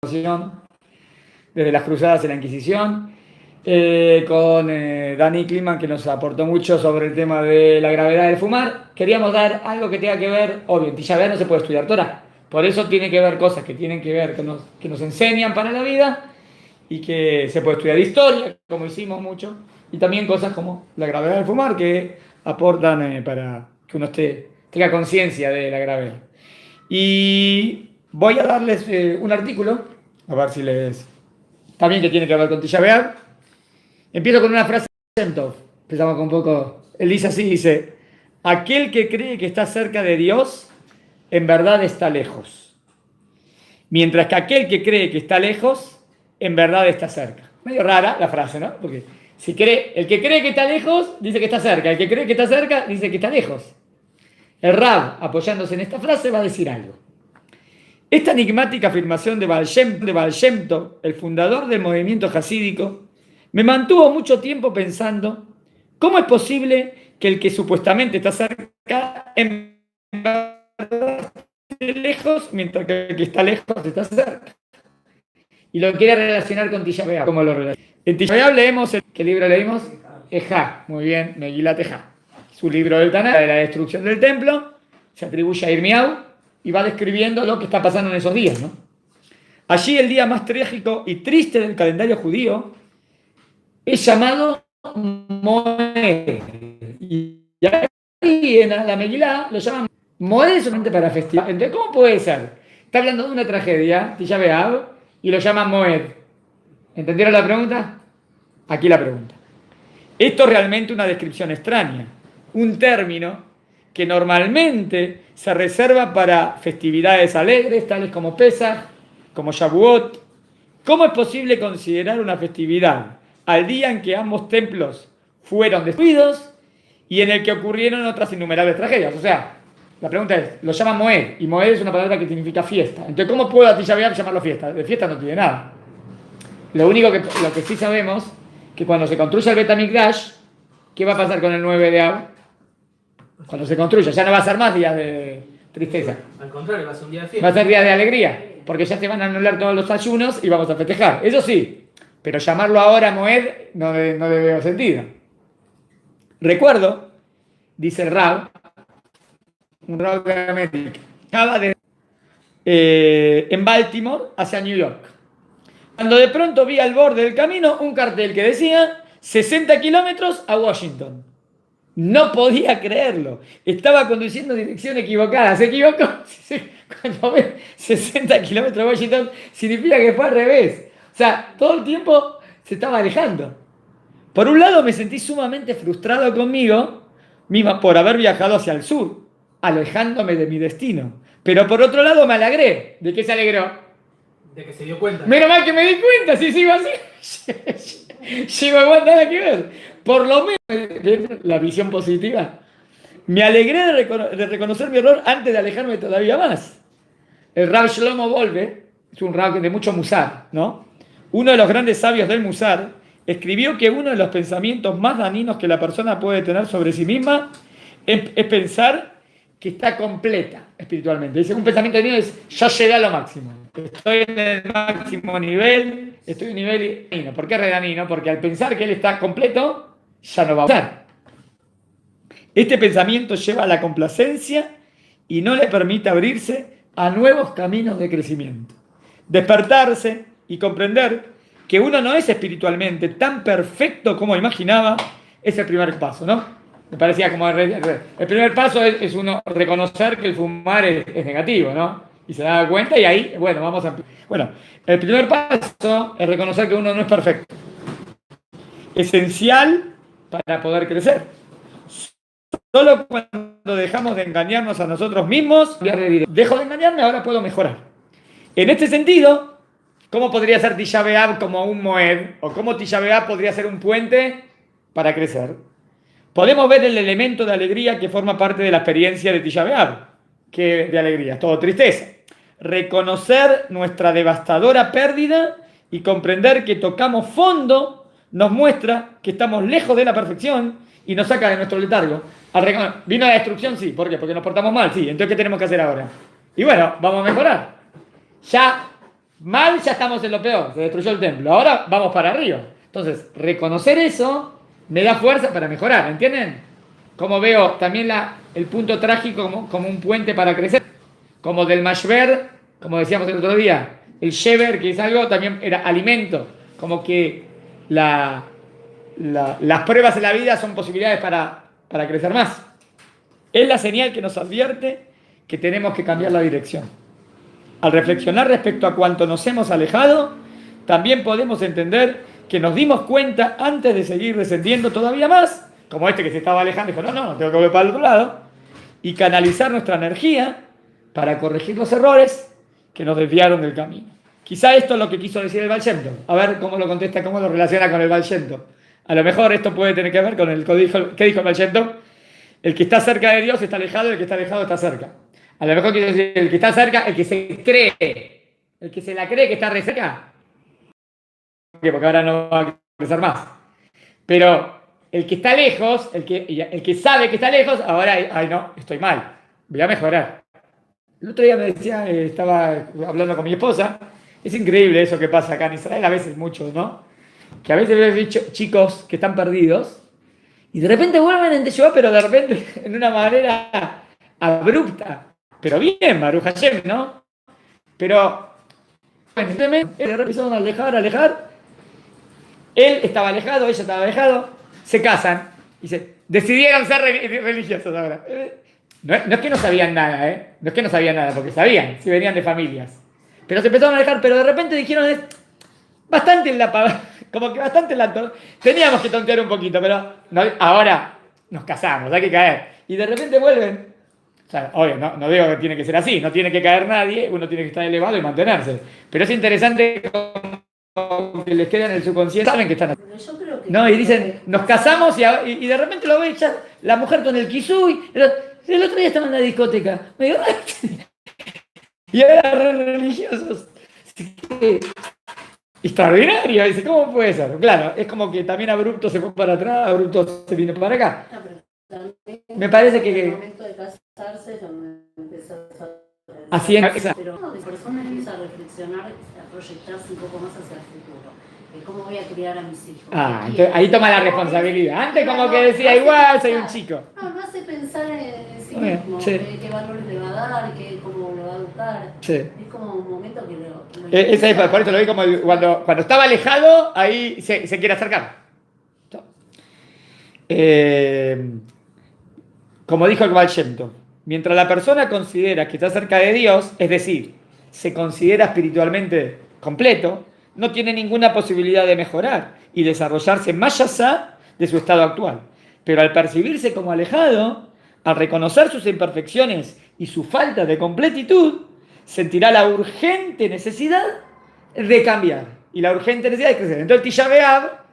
desde las cruzadas y la Inquisición, con Dani Kliman, que nos aportó mucho sobre el tema de la gravedad del fumar. Queríamos dar algo que tenga que ver, obvio, en Tisha B'Av no se puede estudiar Torah, por eso tiene que ver cosas que tienen que ver, que nos enseñan para la vida, y que se puede estudiar historia, como hicimos mucho, y también cosas como la gravedad del fumar, que aportan para que uno tenga conciencia de la gravedad. Y voy a darles un artículo, a ver si les... También que tiene que ver con Tisha B'Av. Empiezo con una frase de Shem Tov. Empezamos con un poco... Él dice así, dice: aquel que cree que está cerca de Dios, en verdad está lejos. Mientras que aquel que cree que está lejos, en verdad está cerca. Medio rara la frase, ¿no? Porque el que cree que está lejos, dice que está cerca. El que cree que está cerca, dice que está lejos. El Rab, apoyándose en esta frase, va a decir algo. Esta enigmática afirmación de Baal Shem Tov, el fundador del movimiento hasídico, me mantuvo mucho tiempo pensando cómo es posible que el que supuestamente está cerca en verdad esté lejos, mientras que el que está lejos está cerca. Y lo quiere relacionar con Tisha B'Av. ¿Cómo lo relaciona? En Tisha B'Av leemos, ¿qué libro leímos? Ejá, muy bien, Megilat Ejá. Su libro del Tanaj, de la destrucción del templo, se atribuye a Irmiau y va describiendo lo que está pasando en esos días, ¿no? Allí el día más trágico y triste del calendario judío es llamado Moed. Y ahí en la Megilá lo llaman Moed solamente para festival. Entonces, ¿cómo puede ser? Está hablando de una tragedia, Tisha B'Av, y lo llaman Moed. ¿Entendieron la pregunta? Aquí la pregunta. Esto es realmente una descripción extraña. Un término que normalmente se reserva para festividades alegres, tales como Pesaj, como Shavuot. ¿Cómo es posible considerar una festividad al día en que ambos templos fueron destruidos y en el que ocurrieron otras innumerables tragedias? O sea, la pregunta es, lo llaman Moed, y Moed es una palabra que significa fiesta. Entonces, ¿cómo puedo a Tisha B'Av llamarlo fiesta? De fiesta no tiene nada. Lo que sí sabemos, que cuando se construya el Bet HaMikdash, ¿qué va a pasar con el 9 de Av? Cuando se construya, ya no va a ser más días de tristeza. Al contrario, va a ser un día de fiesta. Va a ser día de alegría, porque ya se van a anular todos los ayunos y vamos a festejar. Eso sí, pero llamarlo ahora Moed no le veo sentido. Recuerdo, dice el Rab, un Rab de América, estaba en Baltimore hacia New York, cuando de pronto vi al borde del camino un cartel que decía 60 kilómetros a Washington. No podía creerlo. Estaba conduciendo en dirección equivocada. Se equivocó. Cuando ve 60 kilómetros de Washington, significa que fue al revés. O sea, todo el tiempo se estaba alejando. Por un lado, me sentí sumamente frustrado conmigo misma por haber viajado hacia el sur, alejándome de mi destino. Pero por otro lado, me alegré. ¿De qué se alegró? De que se dio cuenta. Menos mal que me di cuenta. Si sigo así, llego a aguantar aquí ver. Por lo menos, la visión positiva. Me alegré de reconocer mi error antes de alejarme todavía más. El Rav Shlomo Volve, es un Rav de mucho Musar, ¿no? Uno de los grandes sabios del Musar, escribió que uno de los pensamientos más dañinos que la persona puede tener sobre sí misma es pensar que está completa espiritualmente. Dice, un pensamiento dañino es, yo llegué a lo máximo. Estoy en el máximo nivel, estoy en un nivel dañino. ¿Por qué redanino? Porque al pensar que él está completo, ya no va a usar. Este pensamiento lleva a la complacencia y no le permite abrirse a nuevos caminos de crecimiento. Despertarse y comprender que uno no es espiritualmente tan perfecto como imaginaba es el primer paso, ¿no? Me parecía como el primer paso es uno reconocer que el fumar es negativo, ¿no? Y se da cuenta y ahí, el primer paso es reconocer que uno no es perfecto. Esencial para poder crecer. Solo cuando dejamos de engañarnos a nosotros mismos, dejo de engañarme, ahora puedo mejorar. En este sentido, ¿cómo podría ser Tisha B'Av como un Moed? ¿O cómo Tisha B'Av podría ser un puente para crecer? Podemos ver el elemento de alegría que forma parte de la experiencia de Tisha B'Av, que de alegría, es todo tristeza. Reconocer nuestra devastadora pérdida y comprender que tocamos fondo nos muestra que estamos lejos de la perfección y nos saca de nuestro letargo. ¿Vino la destrucción? Sí. ¿Por qué? Porque nos portamos mal. Sí. Entonces, ¿qué tenemos que hacer ahora? Y bueno, vamos a mejorar. Ya Mal, ya estamos en lo peor, se destruyó el templo, ahora vamos para arriba. Entonces, reconocer eso me da fuerza para mejorar, ¿entienden? Como veo también el punto trágico como un puente para crecer, como del mashber, como decíamos el otro día, el sheber, que es algo, también era alimento, como que las pruebas de la vida son posibilidades para crecer más. Es la señal que nos advierte que tenemos que cambiar la dirección. Al reflexionar respecto a cuánto nos hemos alejado, también podemos entender que nos dimos cuenta antes de seguir descendiendo todavía más, como este que se estaba alejando, dijo, no, tengo que volver para el otro lado, y canalizar nuestra energía para corregir los errores que nos desviaron del camino. Quizá esto es lo que quiso decir el Baal Shem Tov. A ver cómo lo contesta, cómo lo relaciona con el Baal Shem Tov. A lo mejor esto puede tener que ver con el que dijo el Baal Shem Tov. El que está cerca de Dios está alejado, y el que está alejado está cerca. A lo mejor quiere decir el que está cerca, el que se cree, el que se la cree que está re cerca. Porque ahora no va a crecer más. Pero el que está lejos, el que sabe que está lejos, ahora, ay no, estoy mal, voy a mejorar. El otro día me decía, estaba hablando con mi esposa, es increíble eso que pasa acá en Israel, a veces mucho, ¿no? Que a veces veo chicos que están perdidos y de repente vuelven en Teshuvah, pero de repente en una manera abrupta. Pero bien, Baruch Hashem, ¿no? Pero bueno, de repente empezaron a alejar. Él estaba alejado, ella estaba alejado, se casan y decidieron ser religiosos ahora. No es que no sabían nada, ¿eh? No es que no sabían nada, porque sabían, si venían de familias. Pero se empezaron a alejar, pero de repente dijeron, bastante en la como que bastante en la teníamos que tontear un poquito, pero no, ahora nos casamos, hay que caer. Y de repente vuelven. O sea, obvio, no digo que tiene que ser así, no tiene que caer nadie, uno tiene que estar elevado y mantenerse. Pero es interesante que les queda en el subconsciente, saben que están así. No, y dicen, nos casamos y de repente lo ven ya, la mujer con el kisuy. El otro día estaba en la discoteca. Me digo, y ahora religiosos. Extraordinario, dice, ¿cómo puede ser? Claro, es como que también abrupto se fue para atrás, abrupto se vino para acá. Me parece que en el momento de casarse es donde empezás a haciendo, pero la persona empieza a reflexionar, a proyectarse un poco más hacia el futuro. ¿Cómo voy a criar a mis hijos? Entonces, ahí toma la responsabilidad. Antes como que decía, igual soy un chico. No hace pensar en sí mismo, sí. qué valores le va a dar, cómo lo va a educar. Sí. Es como un momento que lo Esa es, por eso lo vi como cuando estaba alejado, ahí se quiere acercar. Como dijo el Baal Shem Tov, mientras la persona considera que está cerca de Dios, es decir, se considera espiritualmente completo, no tiene ninguna posibilidad de mejorar y desarrollarse más allá de su estado actual. Pero al percibirse como alejado, al reconocer sus imperfecciones y su falta de completitud, sentirá la urgente necesidad de cambiar y la urgente necesidad de crecer. Entonces Tisha B'Av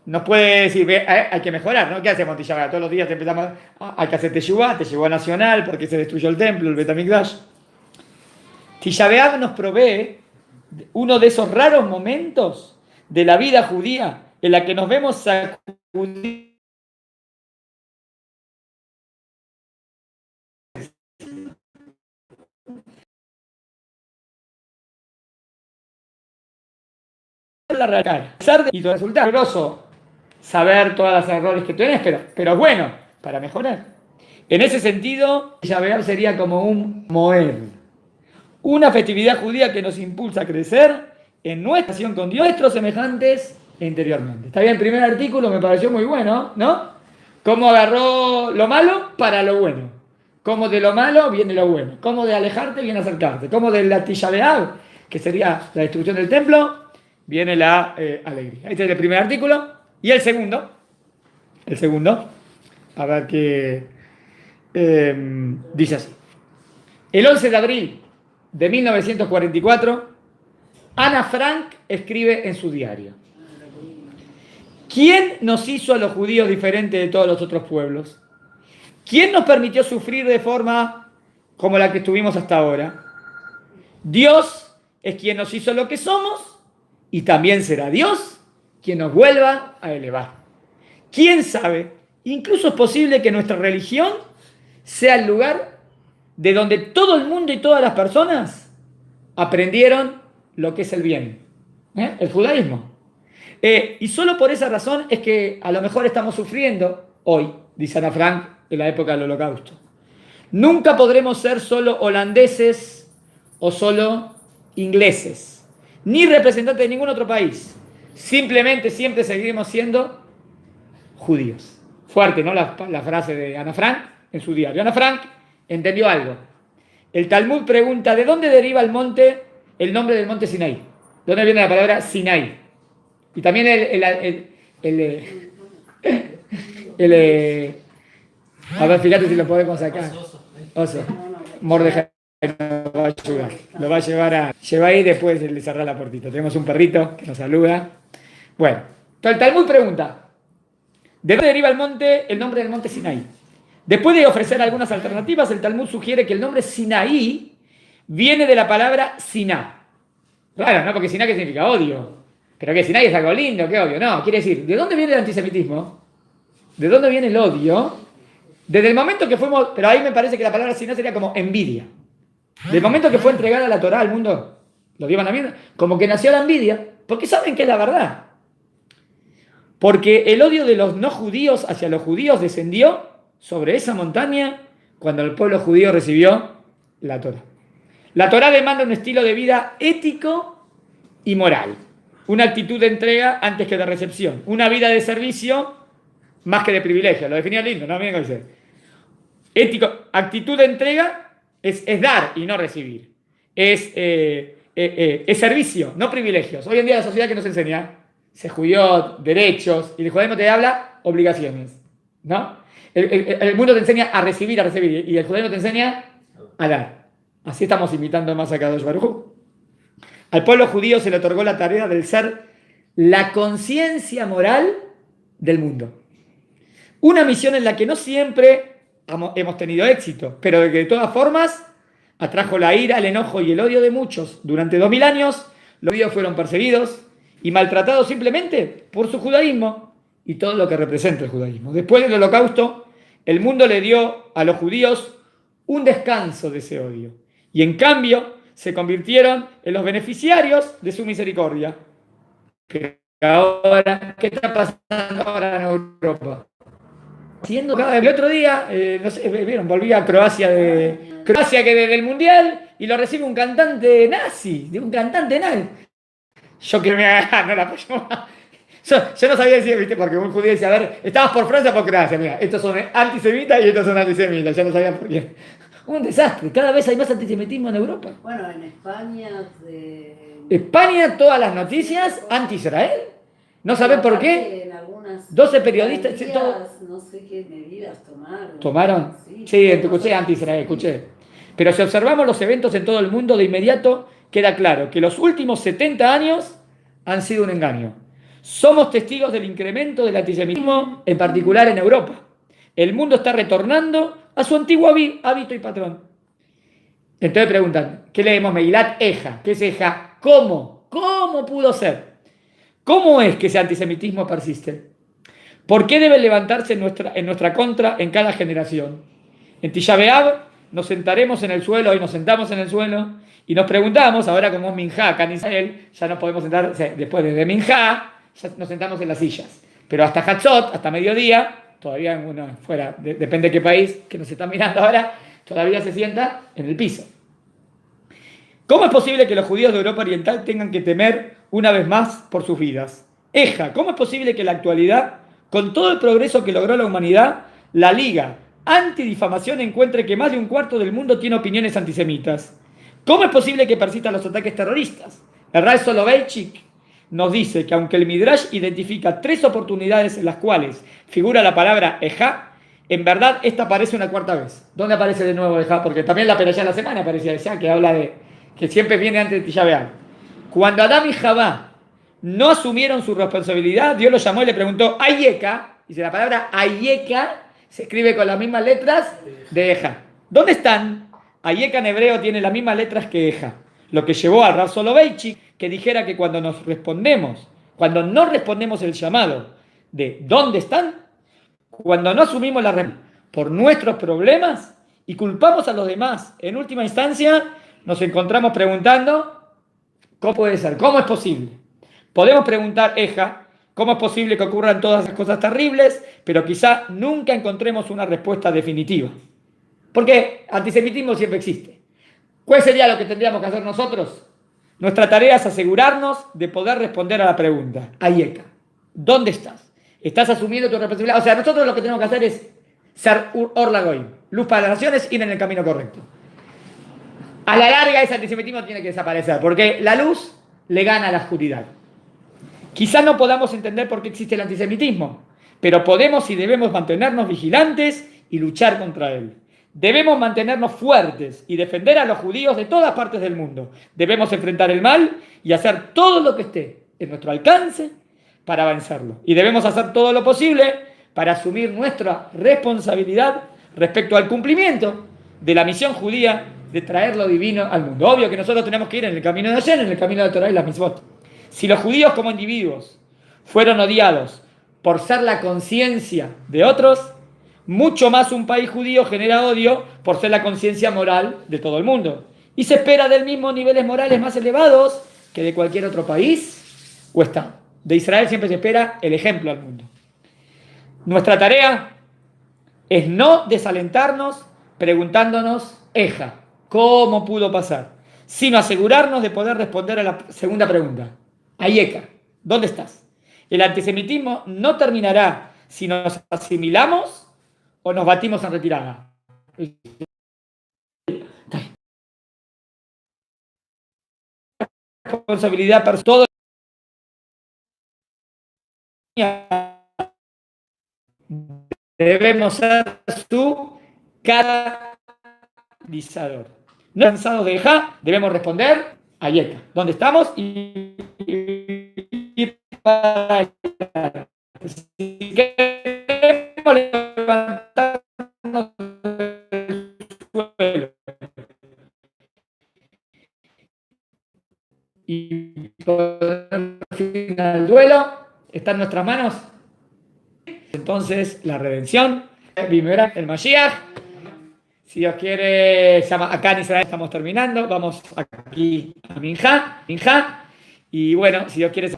nos puede decir, hay que mejorar, ¿no? ¿Qué hacemos Tisha B'Av? Todos los días empezamos, hay que hacer Teshuvah nacional porque se destruyó el templo, el Bet HaMikdash. Tisha B'Av nos provee uno de esos raros momentos de la vida judía en la que nos vemos sacudidos la realidad. Y tu resultado es doloroso saber todos los errores que tienes, pero es bueno para mejorar. En ese sentido, Tisha sería como un Moed, una festividad judía que nos impulsa a crecer en nuestra relación con Dios, nuestros semejantes e interiormente. Está bien, el primer artículo me pareció muy bueno, ¿no? Cómo agarró lo malo para lo bueno. Cómo de lo malo viene lo bueno. Cómo de alejarte viene acercarte. Cómo de la Tisha B'Av, que sería la destrucción del templo, viene la alegría. Este es el primer artículo. Y el segundo, a ver qué dice así. El 11 de abril de 1944, Ana Frank escribe en su diario: ¿quién nos hizo a los judíos diferentes de todos los otros pueblos? ¿Quién nos permitió sufrir de forma como la que estuvimos hasta ahora? Dios es quien nos hizo lo que somos y también será Dios quien nos vuelva a elevar. ¿Quién sabe? Incluso es posible que nuestra religión sea el lugar de donde todo el mundo y todas las personas aprendieron lo que es el bien. El judaísmo. Y solo por esa razón es que a lo mejor estamos sufriendo hoy, dice Ana Frank, en la época del Holocausto. Nunca podremos ser solo holandeses o solo ingleses, ni representantes de ningún otro país. Simplemente siempre seguiremos siendo judíos. Fuerte, ¿no? La frase de Ana Frank en su diario. Ana Frank entendió algo. El Talmud pregunta, ¿de dónde deriva el nombre del monte Sinaí? ¿De dónde viene la palabra Sinaí? Y también a ver, fíjate si lo podemos sacar. Oso. Mordejai lo va a ayudar. Lo va a llevar ahí después le cerrar la puertita. Tenemos un perrito que nos saluda. Bueno, entonces el Talmud pregunta, ¿de dónde deriva el nombre del monte Sinaí? Después de ofrecer algunas alternativas, el Talmud sugiere que el nombre Sinaí viene de la palabra Siná. Claro, ¿no? Porque Siná, ¿qué significa? Odio. Pero que Sinaí es algo lindo, ¿qué odio? No, quiere decir, ¿de dónde viene el antisemitismo? ¿De dónde viene el odio? Desde el momento que fuimos, pero ahí me parece que la palabra Siná sería como envidia. Del momento que fue entregada la Torá al mundo, lo digo también, como que nació la envidia, porque saben que es la verdad. Porque el odio de los no judíos hacia los judíos descendió sobre esa montaña cuando el pueblo judío recibió la Torá. La Torá demanda un estilo de vida ético y moral, una actitud de entrega antes que de recepción, una vida de servicio más que de privilegio. Lo definía lindo, ¿no? Miren cómo dice. Ético, actitud de entrega es dar y no recibir. Es servicio, no privilegios. Hoy en día la sociedad que nos enseña, se judío, derechos, y el judaísmo te habla obligaciones, ¿no? El mundo te enseña a recibir, y el judaísmo te enseña a dar. Así estamos imitando más a Kadosh Baruj Hu. Al pueblo judío se le otorgó la tarea del ser la conciencia moral del mundo. Una misión en la que no siempre hemos tenido éxito, pero que de todas formas atrajo la ira, el enojo y el odio de muchos. Durante 2000 años los judíos fueron perseguidos y maltratados simplemente por su judaísmo y todo lo que representa el judaísmo. Después del Holocausto, el mundo le dio a los judíos un descanso de ese odio y en cambio se convirtieron en los beneficiarios de su misericordia. Pero ahora, ¿qué está pasando ahora en Europa? El otro día, no sé, vieron, volví a Croacia que desde el Mundial y lo recibe un cantante nazi, Yo que no la apoyo más. Yo no sabía decir, ¿viste? Porque un judío decía, a ver, ¿estabas por Francia o por Croacia? Mira, estos son antisemitas y estos son antisemitas. Yo no sabía por qué. Un desastre. Cada vez hay más antisemitismo en Europa. Bueno, en España... España, todas las noticias anti-Israel. ¿No saben por qué? 12 periodistas... No sé qué medidas tomaron. ¿Tomaron? Sí, escuché anti-Israel, escuché. Pero si observamos los eventos en todo el mundo, de inmediato queda claro que los últimos 70 años han sido un engaño. Somos testigos del incremento del antisemitismo, en particular en Europa. El mundo está retornando a su antiguo hábito y patrón. Entonces preguntan, ¿qué leemos? Megilat Eja. ¿Qué es Eja? ¿Cómo? ¿Cómo pudo ser? ¿Cómo es que ese antisemitismo persiste? ¿Por qué debe levantarse en nuestra contra en cada generación? En Tisha B'Av nos sentaremos en el suelo, hoy nos sentamos en el suelo, y nos preguntamos, ahora como es Minjá acá en Israel, ya nos podemos sentar, o sea, después de Minjá, ya nos sentamos en las sillas. Pero hasta Hatzot, hasta mediodía, todavía fuera, depende de qué país que nos está mirando ahora, todavía se sienta en el piso. ¿Cómo es posible que los judíos de Europa Oriental tengan que temer una vez más por sus vidas? Eja, ¿cómo es posible que en la actualidad, con todo el progreso que logró la humanidad, la Liga Antidifamación encuentre que más de un cuarto del mundo tiene opiniones antisemitas? ¿Cómo es posible que persistan los ataques terroristas? El Rav Soloveitchik nos dice que aunque el Midrash identifica 3 oportunidades en las cuales figura la palabra Ejá, en verdad esta aparece una cuarta vez. ¿Dónde aparece de nuevo Ejá? Porque también la Perashá de la semana aparecía Ejá, que habla de que siempre viene antes de Tisha B'Av. Cuando Adán y Javá no asumieron su responsabilidad, Dios los llamó y le preguntó, Ayeka, dice la palabra Ayeka, se escribe con las mismas letras de Ejá. ¿Dónde están? Ayeka en hebreo tiene las mismas letras que Ejá. Lo que llevó a Rav Soloveitchik que dijera que cuando no respondemos el llamado de ¿dónde están? Cuando no asumimos la responsabilidad por nuestros problemas y culpamos a los demás, en última instancia nos encontramos preguntando ¿Cómo puede ser? ¿Cómo es posible? Podemos preguntar, Eja, ¿cómo es posible que ocurran todas esas cosas terribles? Pero quizá nunca encontremos una respuesta definitiva. Porque antisemitismo siempre existe. ¿Cuál sería lo que tendríamos que hacer nosotros? Nuestra tarea es asegurarnos de poder responder a la pregunta. Ayeka, ¿dónde estás? ¿Estás asumiendo tu responsabilidad? O sea, nosotros lo que tenemos que hacer es ser Or Lagoim, luz para las naciones, ir en el camino correcto. A la larga ese antisemitismo tiene que desaparecer, porque la luz le gana a la oscuridad. Quizás no podamos entender por qué existe el antisemitismo, pero podemos y debemos mantenernos vigilantes y luchar contra él. Debemos mantenernos fuertes y defender a los judíos de todas partes del mundo. Debemos enfrentar el mal y hacer todo lo que esté en nuestro alcance para vencerlo. Y debemos hacer todo lo posible para asumir nuestra responsabilidad respecto al cumplimiento de la misión judía de traer lo divino al mundo. Obvio que nosotros tenemos que ir en el camino de Hashem, en el camino de la Torah y las mitzvot. Si los judíos como individuos fueron odiados por ser la conciencia de otros, mucho más un país judío genera odio por ser la conciencia moral de todo el mundo. Y se espera del mismo niveles morales más elevados que de cualquier otro país o estado. De Israel siempre se espera el ejemplo al mundo. Nuestra tarea es no desalentarnos preguntándonos, Eja, ¿cómo pudo pasar? Sino asegurarnos de poder responder a la segunda pregunta. Ayeka, ¿dónde estás? El antisemitismo no terminará si nos asimilamos o nos batimos en retirada. Responsabilidad personal. Debemos ser su catalizador. No cansados de dejar, debemos responder a Ayeka. ¿Dónde estamos? Y para si queremos levantarnos del suelo y poner fin al duelo, está en nuestras manos. Entonces, la redención, el Mashiach. Si Dios quiere, acá en Israel estamos terminando. Vamos aquí a Minjá. Y bueno, si Dios quiere.